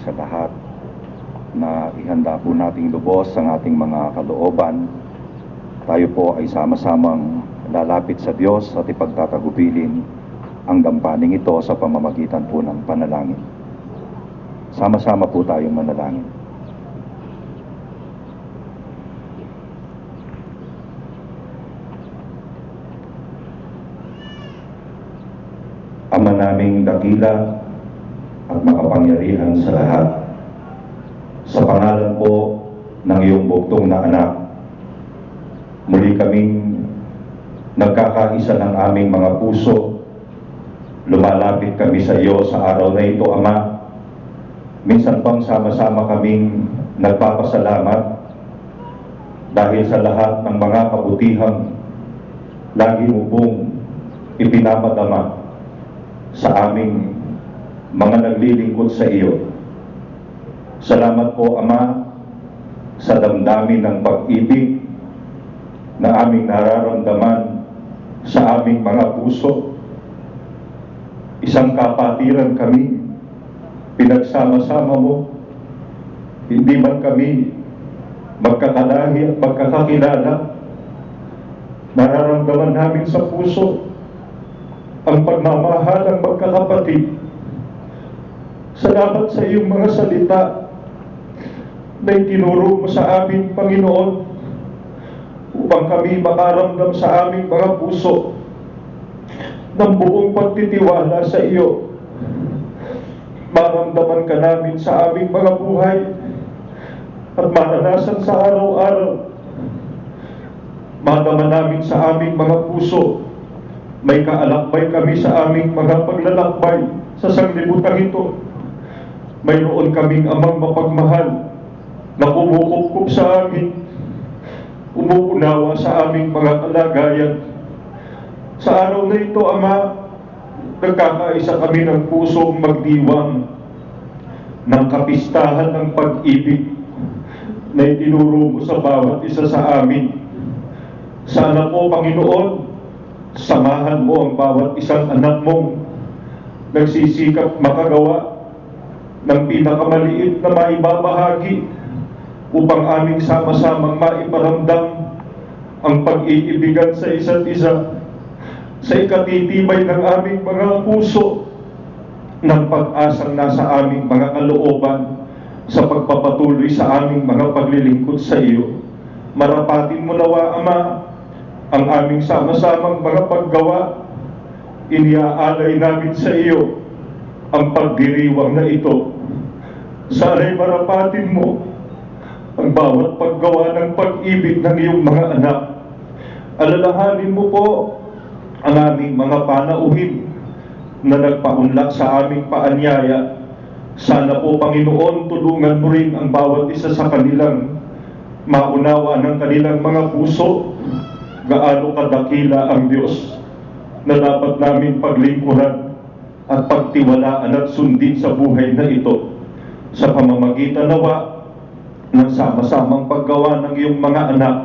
sa lahat na ihanda po nating lubos ang ating mga kalooban. Tayo po ay sama-samang lalapit sa Diyos at ipagtatagubilin ang gampaning ito sa pamamagitan po ng panalangin. Sama-sama po tayong manalangin. Ama naming dakila at makapangyarihan sa lahat, sa pangalan po ng iyong buktong na anak, muli kaming nagkakaisa ng aming mga puso. Lumalapit kami sa iyo sa araw na ito, Ama. Minsan pang sama-sama kaming nagpapasalamat dahil sa lahat ng mga kabutihang lagi mo pong ipinapadama sa aming mga naglilingkod sa iyo. Salamat po, Ama, sa damdamin ng pag-ibig na aming nararamdaman sa aming mga puso. Isang kapatiran kami, pinagsama-sama mo. Hindi man kami magkakalahi at magkakakilala, nararamdaman namin sa puso ang pagmamahal ng magkakapatid. Salamat sa iyong mga salita na itinuro mo sa amin, Panginoon, upang kami makaramdam sa aming mga puso ng buong pagtitiwala sa iyo. Maramdaman ka namin sa aming mga buhay at maranasan sa araw-araw. Madama namin sa aming mga puso. May kaalakbay kami sa aming mga paglalakbay sa sanglibutan ito. Mayroon kaming amang mapagmahal na kumukupkup sa amin, umuunawa sa aming mga kalagayan. Sa araw na ito, Ama, nagkakaisa kami ng pusong magdiwang ng kapistahan ng pag-ibig na itinuro mo sa bawat isa sa amin. Sana po, Panginoon, samahan mo ang bawat isang anak mong nagsisikap makagawa ng pinakamaliit na maibabahagi upang aming sama-samang maiparamdam ang pag-iibigan sa isa't isa, sa ikatitibay ng aming mga puso, ng pag-asang nasa aming mga kalooban sa pagpapatuloy sa aming mga paglilingkod sa iyo. Marapatin mo nawa, Ama, ang aming sama-samang mga paggawa. Iniaalay namin sa iyo ang pagdiriwang na ito. Sana'y marapatin mo ang bawat paggawa ng pag-ibig ng iyong mga anak. Alalahanin mo po ang aming mga panauhin na nagpaunlak sa aming paanyaya. Sana po, Panginoon, tulungan mo rin ang bawat isa sa kanilang maunawa ng kanilang mga puso gaano kadakila ang Diyos na dapat namin paglingkuran at pagtiwalaan at sundin sa buhay na ito, sa pamamagitan nawa ng sama-samang paggawa ng iyong mga anak.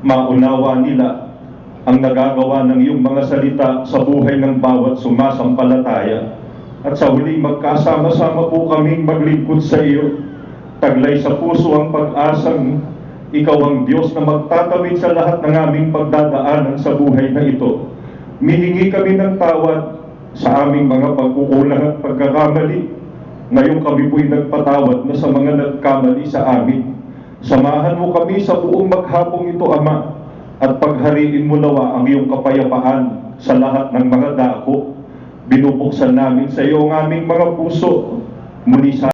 Maunawa nila ang nagagawa ng iyong mga salita sa buhay ng bawat sumasampalataya, at sa huli magkasama-sama po kaming maglingkod sa iyo. Taglay sa puso ang pag-asang ikaw ang Diyos na magtatawid sa lahat ng aming pagdadaanan sa buhay na ito. Mihingi kami ng tawad sa aming mga pagkukulang at pagkakamali. Ngayon kami po'y nagpatawad na sa mga nagkamali sa amin. Samahan mo kami sa buong maghapong ito, Ama, at paghariin mo nawa ang iyong kapayapaan sa lahat ng mga dako. Binubuksan namin sa iyo ang aming mga puso. Muli sa